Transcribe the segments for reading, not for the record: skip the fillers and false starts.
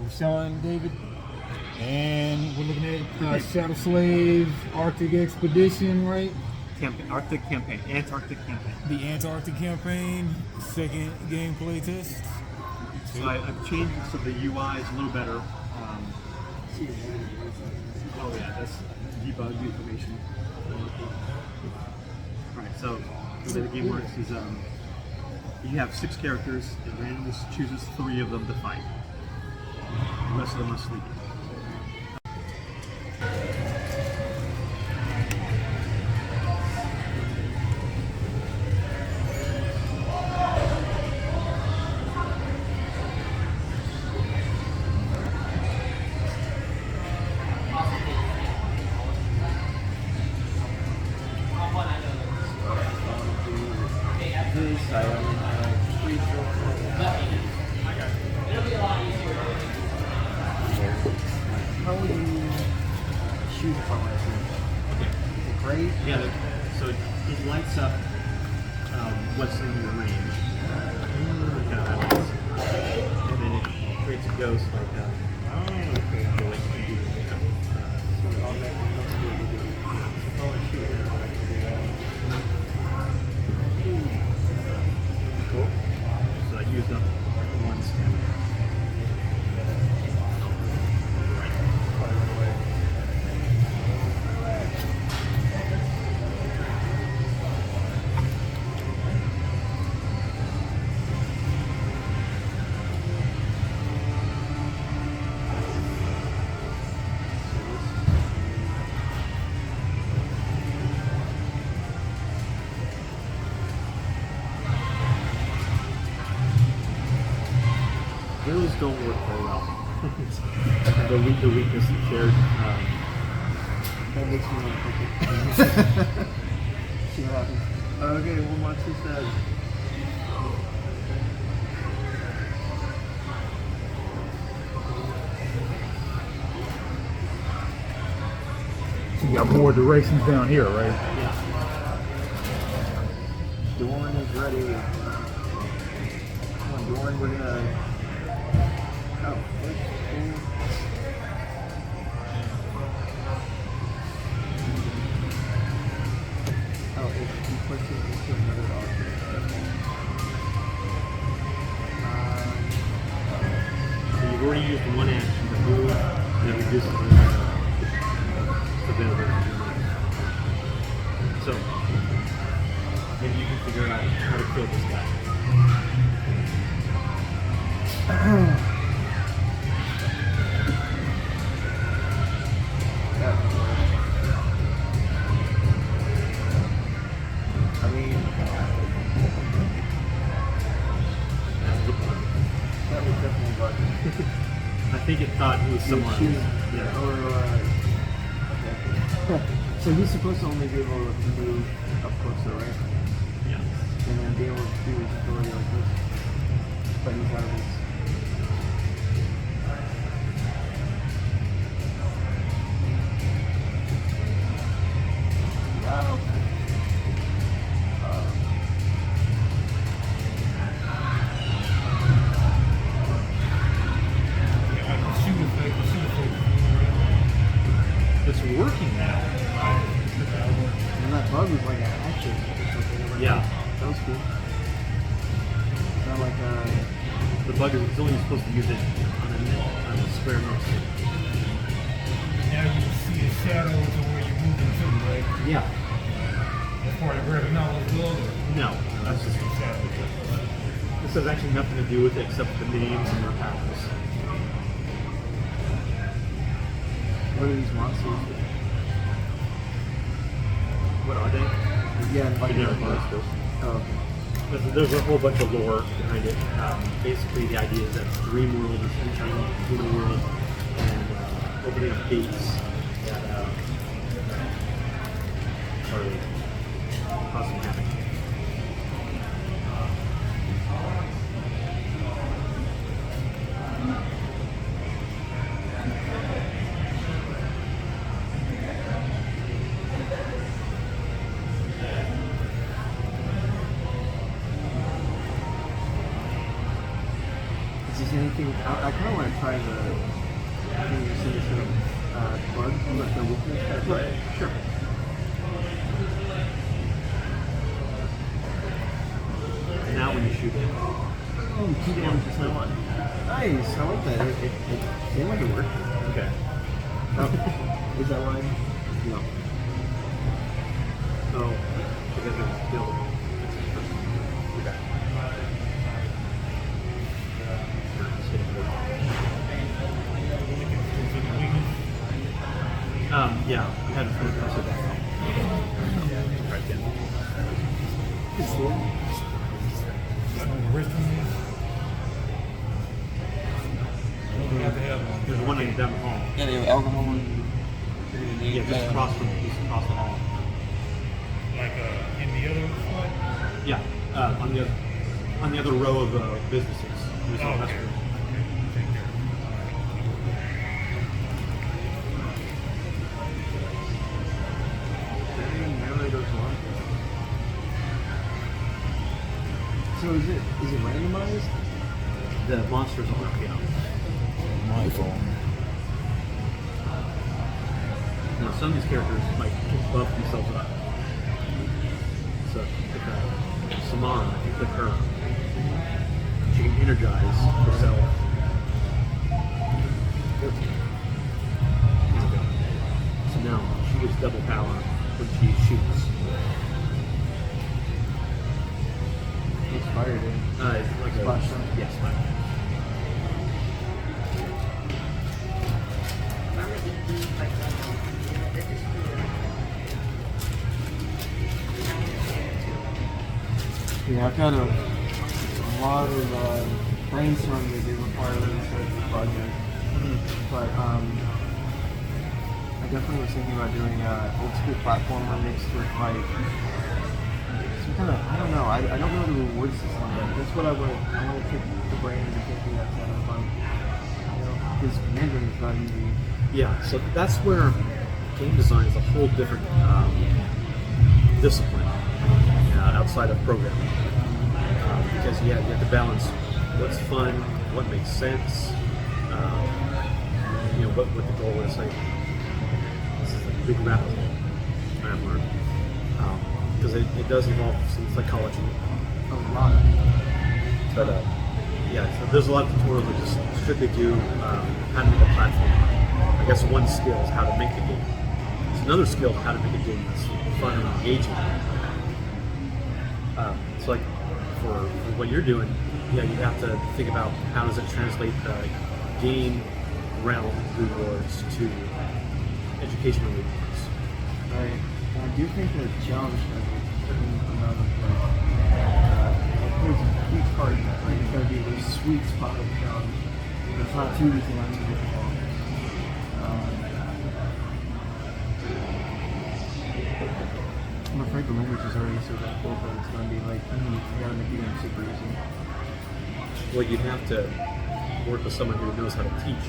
with Shawn, David, and we're looking at Shadow Slave, Arctic Expedition, right? Arctic campaign, Antarctic campaign. The Antarctic campaign, second game playtest. So I've changed so the UI is a little better. Oh yeah, that's debug information. Alright, so the way the game works is you have 6 characters, and random chooses 3 of them to fight. The rest of them are sleeping. How would you shoot from it? Okay. Great. Yeah, so it lights up what's in your range. Kind of happens. And then it creates a ghost like that. Cool. So I used up 1 stamina. Those don't work very well. the weakness is shared. That makes me want to cook it. See what happens. Okay, we'll watch this then. So you got more directions down here, right? Yeah. Dorn is ready. Come on, Dorn, we're gonna. Oh, if you push it into another object. So you've already used 1 action to move, and it reduces the availability. So maybe you can figure out how to kill this guy. I mean, That's the bug. that was definitely bugging. I think it thought it was someone. Yeah. Okay. So he's supposed to only be able to move up closer, right? Yeah. And then be able to do his ability like this. But he's out of his. Wow. It's working now. And that bug was like an action or something. Yeah. That was cool. Not like The bug is it's only supposed to use it on a square next to it. Now you see a shadow to where you're moving to, right? Yeah. As part of grabbing all those gloves? No, that's just a shadow. this has actually nothing to do with it except the names and their powers. what are these monsters? What are they? Yeah, like Generic the monsters. Oh, okay. There's a whole bunch of lore behind it. Basically, the idea is that Dream World is entering the world and opening up gates that are causing havoc. anything think I kind of want to try the thing you said, sort of bug, like the weakness type. Right. Sure. And now when you shoot it, Oh, 2 damage to someone. Nice, I like that. It seemed like it worked. okay. Oh, is that why? No. Oh, because it's still. Okay. Yeah, we had to press it back. Right then. It's cool. There's one down the hall. Yeah, they have alcohol and Yeah, just across the hall. Like in the other one? Yeah, on the other row of businesses. There's a restaurant. So is it randomized? The monsters are yeah. My phone. Now some of these characters like buff themselves up. So if Samara, if you click her, she can energize herself. So now she gets double power when she shoots. It's fire, dude. It's like Splash zone? Yes, splash. Yeah, I've got a lot of brainstorming to do before I really start this project. But I definitely was thinking about doing old school platformer mixed with like some kind of, I don't know, I don't know the reward system yet. That's what I want to trick the brain into thinking that's kind of fun. You know, because management is not easy. Yeah, so that's where game design is a whole different discipline outside of programming. Because you have to balance what's fun, what makes sense, what the goal is. Like, this is a big rabbit hole I've learned. Because it does involve some psychology. A lot. But so there's a lot of tutorials that just strictly do how to make a platform. I guess one skill is how to make the game. It's another skill is how to make a game that's fun and engaging. So like for what you're doing, you have to think about how does it translate game realm rewards to educational rewards. Right. I do think that challenge has a certain amount of there's a huge part of that, right? It's gotta be the sweet spot of the challenge. It's not too easy, not too difficult. I'm afraid the language is already so that cool that it's gonna be like you gotta make the game super easy. Well, you'd have to work with someone who knows how to teach.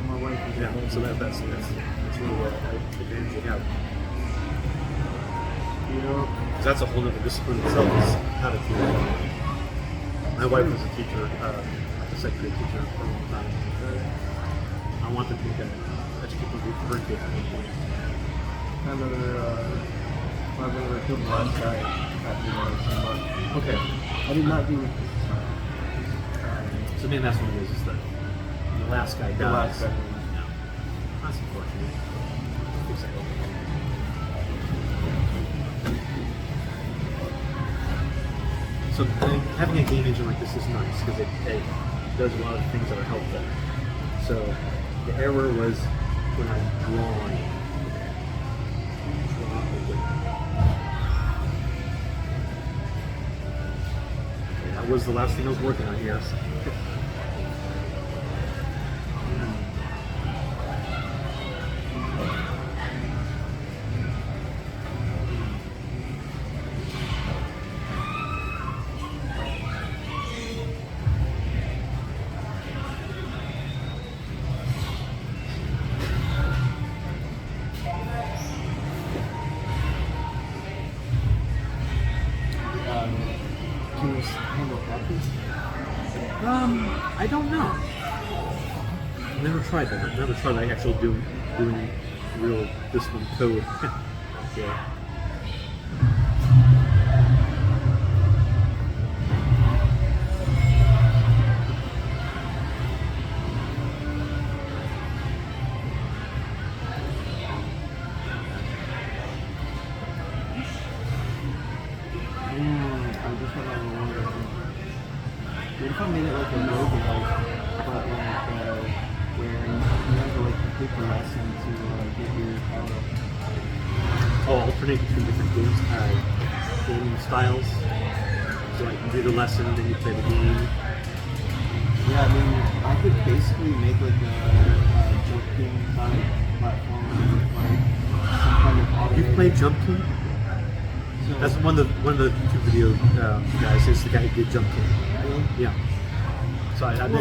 My wife is So that's really the advantage you have. you know, Because that's a whole other discipline itself, is how to teach. My wife was a teacher, a second grade teacher for a long time. I wanted to educate people for her kids. I killed the last guy after the same month. Okay. I did not do it this time. So maybe that's what it is that the last guy dies. The last guy. Yeah. That's unfortunate. Fix that. So having a game engine like this is nice because it does a lot of things that are helpful. So the error was when I draw away. That was the last thing I was working on here. Can you handle captains? Never tried that. Never tried like actually doing real disciplined code. Yeah. I just had a wonder. What if I made it like a roguelike, but where you have to like complete the lesson to get your power up? Oh, alternate between different game styles. So like you do the lesson, then you play the game. Yeah, I mean, I could basically make like a Jump King type platform with like some kind of automated. You played Jump King? So, That's one of the YouTube video guys. It's the guy who did Jump King. really? Yeah. So I Jump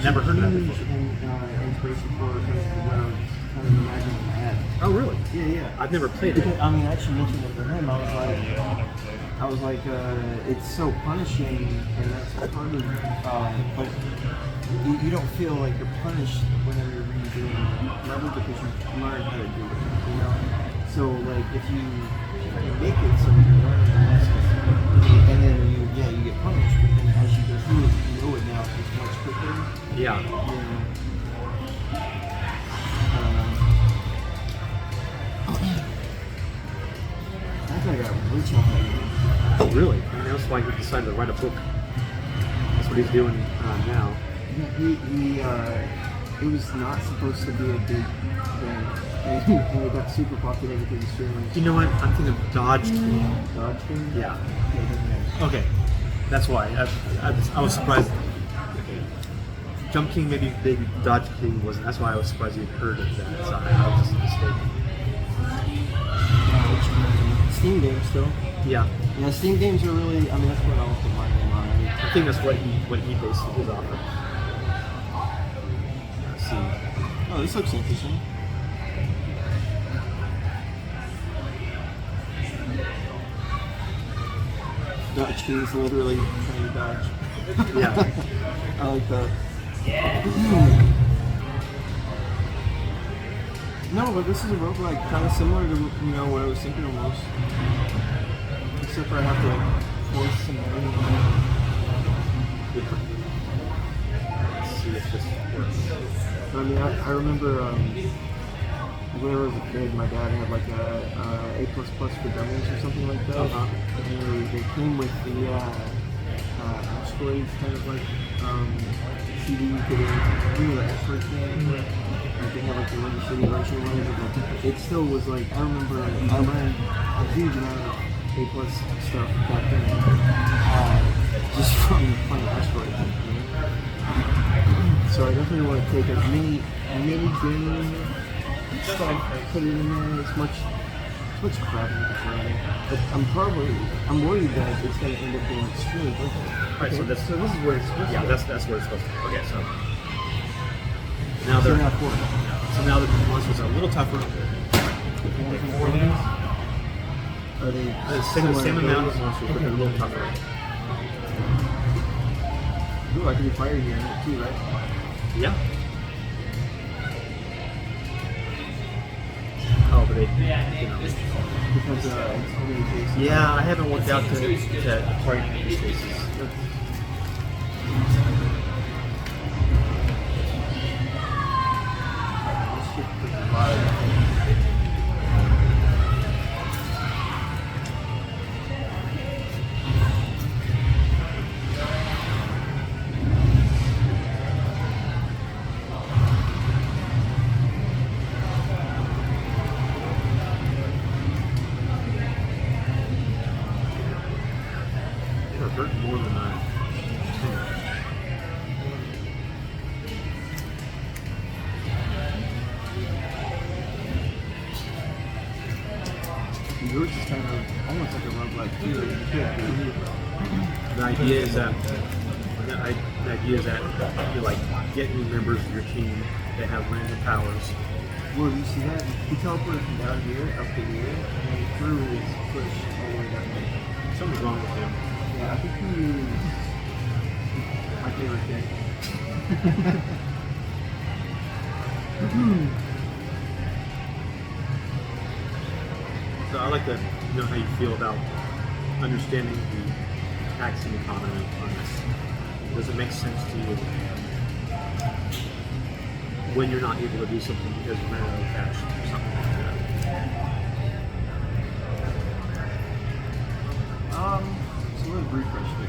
never heard of that King before. and inspiration for what I was kind of imagining in my head. Oh really? Yeah. I've never played it. Because, I mean, I actually mentioned it to him. I was like, it's so punishing, and that's part of, but you don't feel like you're punished whenever you're redoing the level because you learn how to do it, you know? So, like, if you make it so you learn the lessons, and then you get punished, but then as you go through it, you know it now just much quicker. Yeah. You know? I think I got rich off that game. Oh really? I mean, that's why he decided to write a book. That's what he's doing now. It was not supposed to be a big thing. And it got super popular because it's streaming. You know what? I'm thinking of Dodge King. Dodge King? Yeah. Yeah, it doesn't matter. Okay. That's why. I was surprised. Jump King, maybe Dodge King wasn't. That's why I was surprised you'd heard of that. So I was just mistaken. Steam games still. Yeah. Yeah, Steam games are really, I mean, that's what I'll put my name on. I think that's what he based his offer. Let's see. Oh, this looks interesting. Dodge King is literally trying to dodge. Yeah. I like that. No, but this is a roguelike, kind of similar to what I was thinking almost. Except for I have to like force some money. Let's see if this works. I mean, I remember when I was a kid, my dad had like a A++ for dummies or something like that. Uh-huh. And they came with the asteroids kind of like CD you could the asteroid thing. I think I like the really shitty version or whatever, but it still was like, I remember I learned a huge amount of A+ stuff back then, just from playing asteroids. So I definitely want to take as many game stuff, put it in there, as much crap in it. But I'm worried that it's going to end up being extremely difficult. Alright, so this is where it's supposed to. Yeah, that's where it's supposed to be. Okay, so now So they're now four. so now the monsters are a little tougher. Are they The same amount of monsters, but they're a little tougher. Ooh, I can do fire here in it too, right? Yeah. Oh, but they, Because it's only adjacent. yeah, I haven't worked out to target these spaces. This shit freaking fire. It hurt more than I. Yours is kind of almost like a roguelike too. The idea is that you like get new members of your team that have random powers. Well, you see that? He teleported from down here up to here, and he threw his push all the way down here. Something's wrong with him. Yeah, I think he's my favorite kid. So I like to know how you feel about understanding the taxing economy on this. Does it make sense to you when you're not able to do something because you ran out of cash or something like that? So let's refresh me.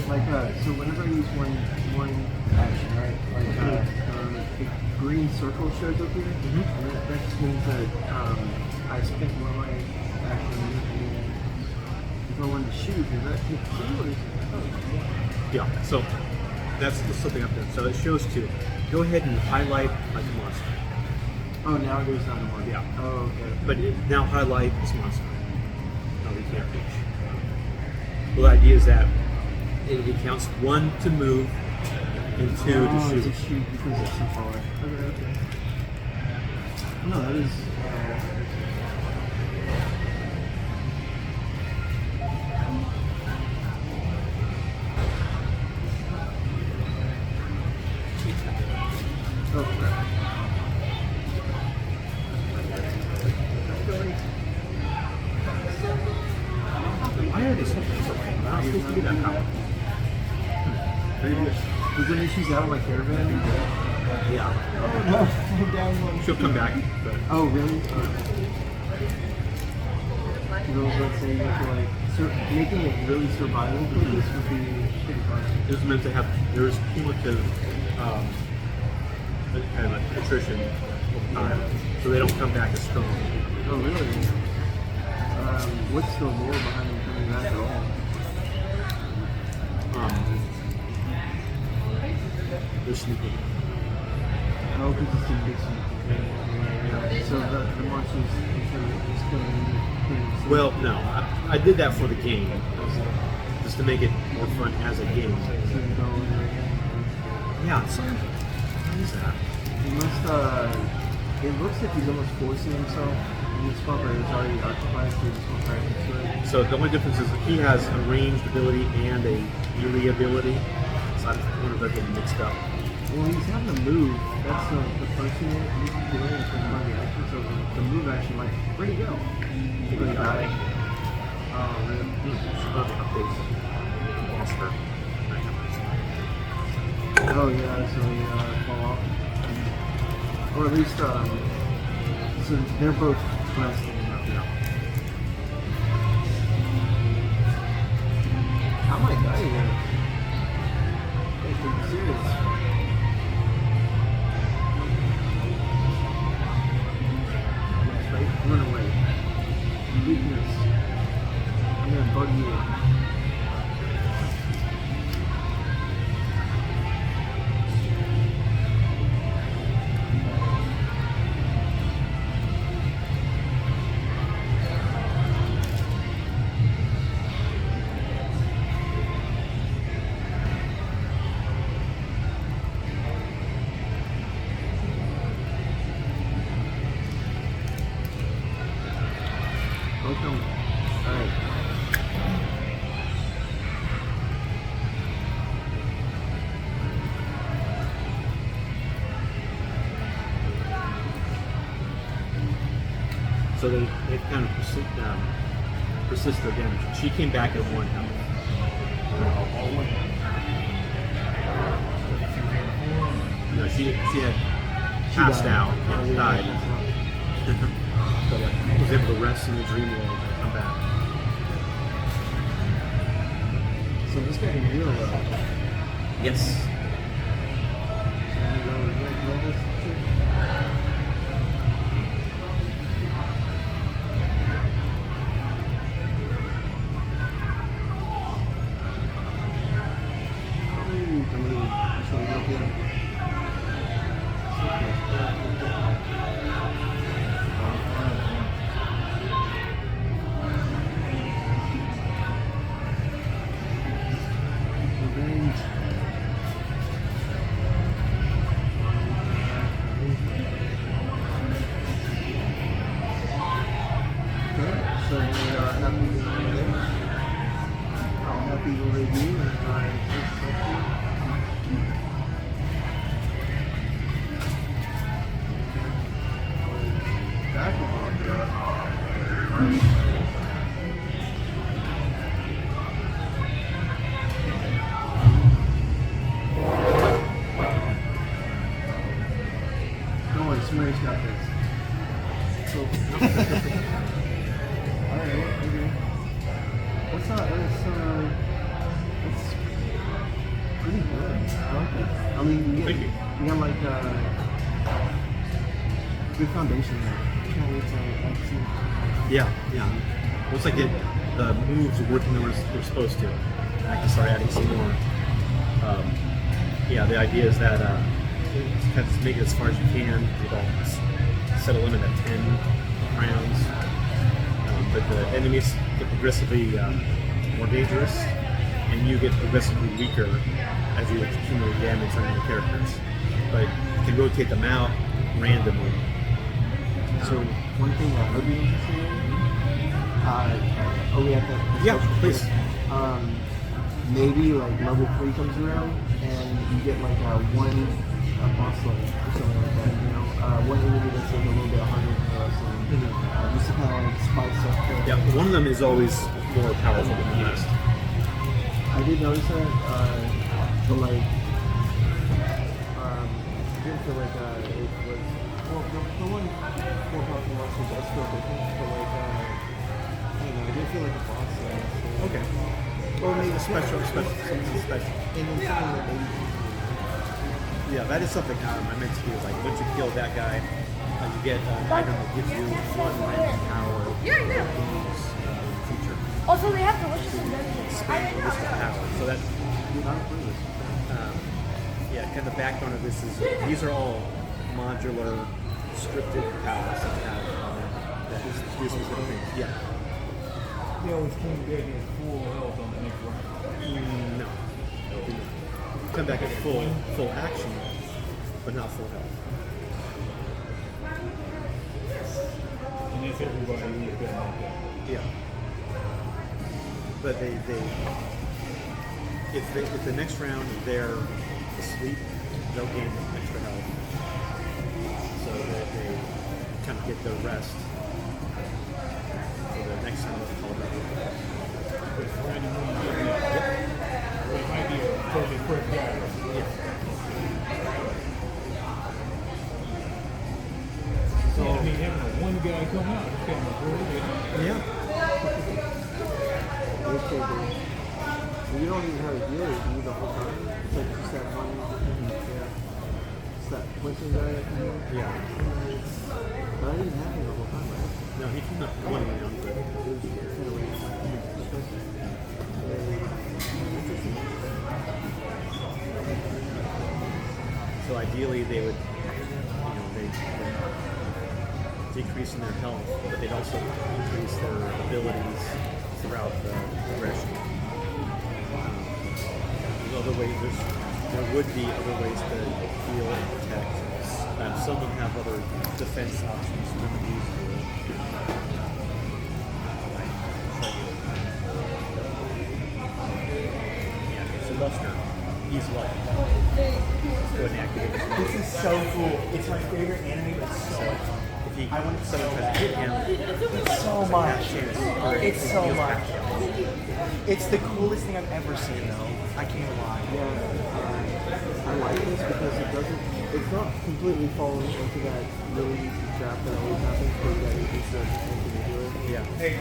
Like, so whenever I use one action, right? Like, the green circle shows up here, and that just means that I spent one of my action, and if I wanted to shoot, does that take two or is it? Yeah, so that's something up there. So it shows two. Go ahead and highlight like a monster. Oh, now it goes down to one. Yeah. Oh, okay. But now highlight this monster. No, we can't reach. Well, the idea is that it counts one to move and two to shoot. To shoot because it's so far. Okay. No, that is. Oh, crap. Why are they so different? Not supposed to be that power. Very good. Was there issues out of my caravan? Yeah. Oh no, I'm down one. She'll come back. But Oh, really? You know, let's say you have to like, making it really survival for this would be pretty fun. it was meant to have, there's cumulative kind of attrition over time. So they don't come back as strong. Oh, really? What's the lore behind them coming back at all? They're sneaky. Oh, because it's a big yeah. So the monsters is killing. Well, no, I did that for the game, just to make it more fun as a game. Yeah, so what is that? He must, it looks like he's almost forcing himself in this spot, but it's already occupied, so he's just going right into it. So the only difference is that he has a ranged ability and a melee ability. So I wonder if they're getting mixed up. Well, he's having to move. That's the function he's doing in terms of the action. So the move action, like, where'd he go? Did he die? Oh, really? Updates. Monster. Oh, yeah, so he fall off. Or at least, so they're both resting. Yeah. How am I dying here? Are you serious? Right? Run away. Weakness. I'm gonna bug you. Welcome. Alright. So they kind of persist their damage. She came back at 1 health. No, she had passed out and died. But was able to rest in the dream world and come back. So this guy can heal Yes. simulation got this. So. Alright, okay. What's up? It's pretty good. I like it. I mean, Thank you. you got like good foundation there. Can't wait to see. Yeah. Looks like the moves are working the way they're supposed to. I can start adding some more. The idea is that kind of just make it as far as you can. Set a limit at 10 rounds. But the enemies get progressively more dangerous, and you get progressively weaker as you accumulate damage on your characters. But you can rotate them out randomly. So one thing that would be interesting we have to Yeah, please. Maybe like level 3 comes around and you get like one boss level or something like that, you know? One enemy that's like a little bit harder than the rest of them. Just to kind of like spice up the... Yeah, one of them is always more powerful than the rest. I did notice that, but like, I didn't feel like it was, well, the one more powerful monster does feel different, but like, I don't know, I didn't feel like a boss there. So. Okay. Or maybe something special. And then something that maybe... Yeah, that is something I meant to do. Like, once you kill that guy, you get an item that gives you one random power. Yeah, I know. Feature. Also, they have delicious inventions. I know. Power. So that, kind of the backbone of this is these are all modular, scripted powers that have that is do specific things. Yeah. He always came back at full health on the next round. No. Come back at full action, but not full health. And that's everybody who's been like that. Yeah. But if the next round they're asleep, they'll gain extra health. So that they kind of get their rest. So the next time they'll call it out. It might be a totally first guy. So, I mean, having a one guy come out, it's kind of cool. Yeah. Okay, dude. So you don't even have a healer, you the whole time. It's like just that one, it's that Winston guy. Yeah. But I didn't have him the whole time, right? No, he came up one round, but It was kind of weird. so ideally they would, they decrease in their health, but they'd also increase their abilities throughout the progression. There's other ways. There would be other ways to heal and protect. Some of them have other defense options. Remedies so Luster, he's like. Go ahead and activate this. This is so cool. It's my favorite anime, but so much fun. If he, I want someone tries to hit him, so much. It's so much. It's the coolest thing I've ever seen, though. I can't lie. I like this because it's not completely falling into that really easy trap that always happens where you can start thinking to do it. yeah. Hey,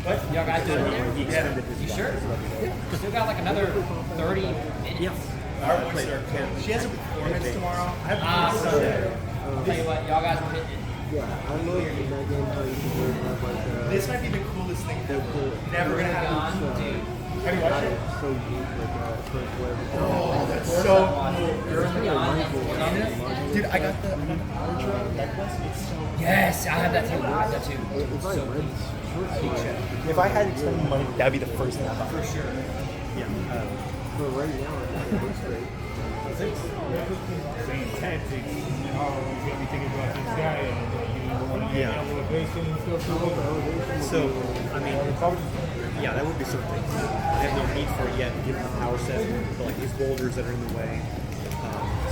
what? Y'all guys doing it? He extended his You life. sure? Still got like another 30 minutes. Yeah. She has a performance tomorrow. I have So, I'll tell you what, y'all guys are hitting it. Yeah, I love in that game how you can really have like This might be the coolest thing ever. Never gonna happen. Dude. Have you watched it? so unique, like first web. Oh, that's so cool. Dude, I got the Ultra necklace. It's so Yes, I have that too. I have that too. If I read short story, If I had to spend money, that'd be the first thing I'd buy. For sure. Yeah. but right now it looks great. Same tactics, and always got me thinking about this guy and want to Yeah. elevation and stuff. So, I mean, yeah, that would be something. I have no need for it yet, given the power set, but like these boulders that are in the way,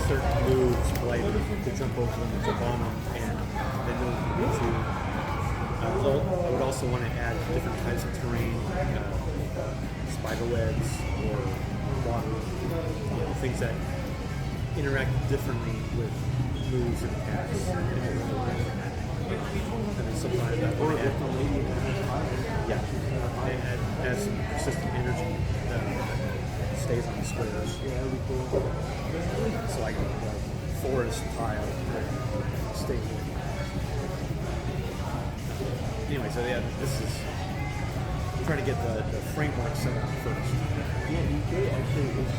certain moves, like to jump over them, to jump on them, and then move to. I would also want to add different types of terrain, spider webs or water, things that interact differently with moves and attacks. And then sometimes that Or will if add, the lady has fire. yeah, it adds some persistent energy that stays on the squares. Yeah, that'd be cool. So like forest tile that stays with. Anyway, so yeah, this is trying to get the framework set up first. Yeah, you could actually, if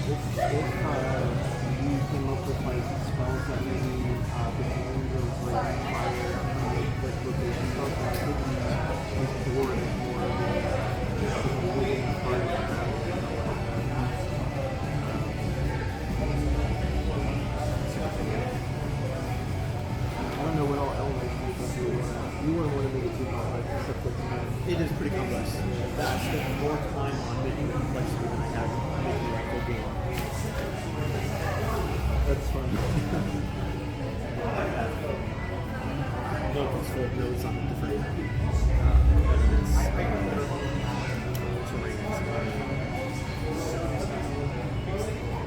you came up with like spells that maybe the games or like fire, like location stuff, that could be like board more of a living part of the battle. I don't know what all elements and stuff you wouldn't want to make it too complex, except for It is pretty complex. I spent more time on making it complexity than I have making the actual game. that's fun. Notebooks full of notes on the different elements, terrains.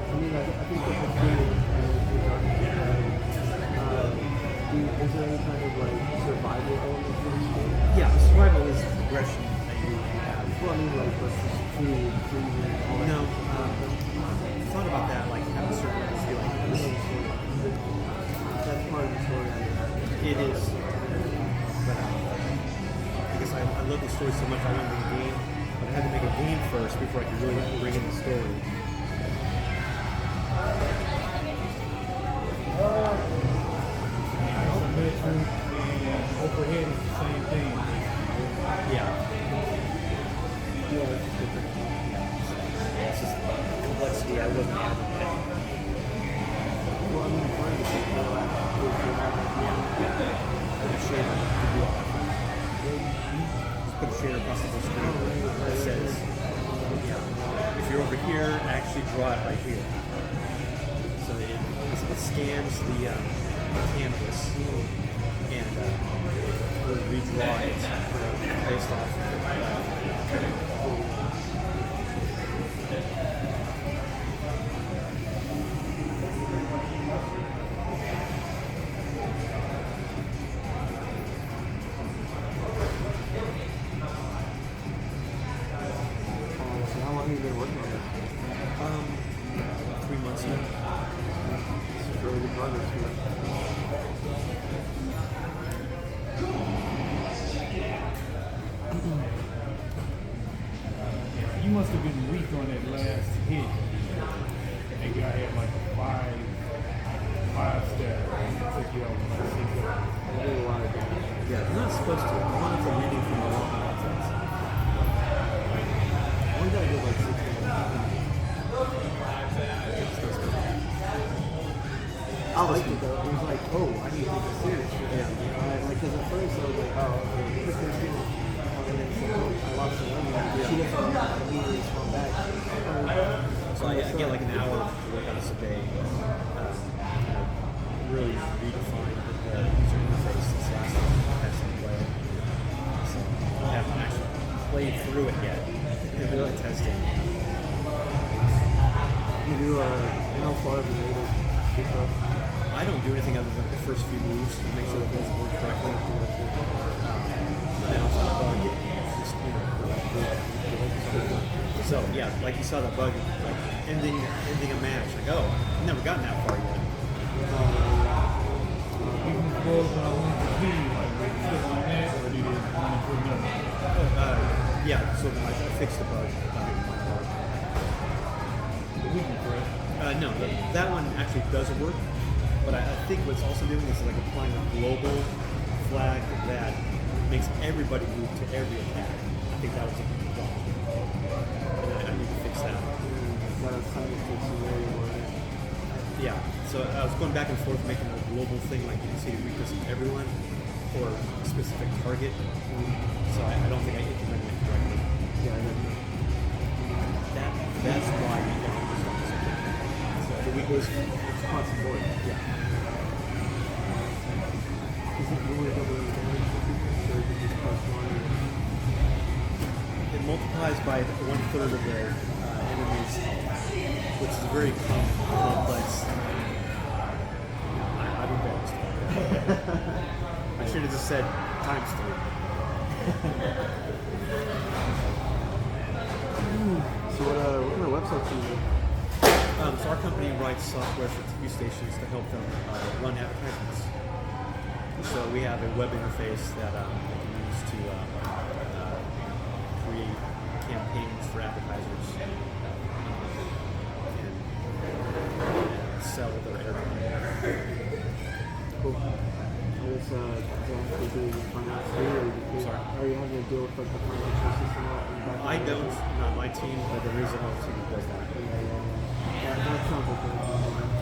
I mean, I think that's a good is there any kind of like survival element to this game? Yeah, survival is progression that you have. Well, I mean, like, what's food, freezing, all that. No, thought about that, like having certain feeling. That's part of the story. It is, but because I love the story so much, I wanted to make a game, but I had to make a game first before I could really bring in the story. Isometric and overhead is the same thing. Yeah. Yeah, it's just complexity I wasn't having yet. Well, I mean, part of the thing is A shader to do all that. Just put a shader across the whole screen that says, yeah, if you're over here, actually draw it right here. So it scans the canvas and will redraw it based off of so how long have you been working on this? 3 months now. It's really good progress here. You must have been weak on that last hit. That guy had like a five step. Took you out with like 6 up. I did a lot of damage. Yeah, you're not supposed to. I wanted to reading from the long contents. One guy did like 6 damage. I liked it though. It was like, oh, I need to take this seriously. Yeah. Like, because at first I was like, oh, okay, quick and good. And then so, I lost the lemon. She doesn't immediately respond back. So I get like an hour to work on this a day. Really redefine the user interface since last time I had some play. So I haven't actually played through it yet. I've been really testing. You do, how far have you made it? I don't do anything other than the first few moves to make sure that those work correctly. Then I'll find a bug. Just, so yeah, like you saw that bug, like ending a match. Like, oh, I've never gotten that far yet. Even before when I went to be like stuff like that, or did it run into another? Yeah, so I fixed the bug. The weekend, correct? No, that one actually does work, but I think what's also doing is like applying a global flag that makes everybody move to every attack. I think that was a big problem. And I need to fix that. Got a side effect scenario where Yeah, so I was going back and forth making a global thing like you can see weakness in everyone or a specific target. So I don't think I implemented it correctly. yeah, I know. That's why you get this stuff. So the weakness, It's across the board. yeah. Is it really double damage for people? Or is it just plus one? It multiplies by 1/3 of the enemies, which is a very complex. I've embarrassed. said times 3. So what kind of websites do you make? So our company writes software for TV stations to help them run advertisements. So we have a web interface that they can use to create campaigns for advertisers and sell their airtime. Cool. I guess, is that actually doing finance too, or Sorry? are you having to deal with like the financial system out in the back? I don't, not my team, but there is another team that does that. Yeah, that sounds like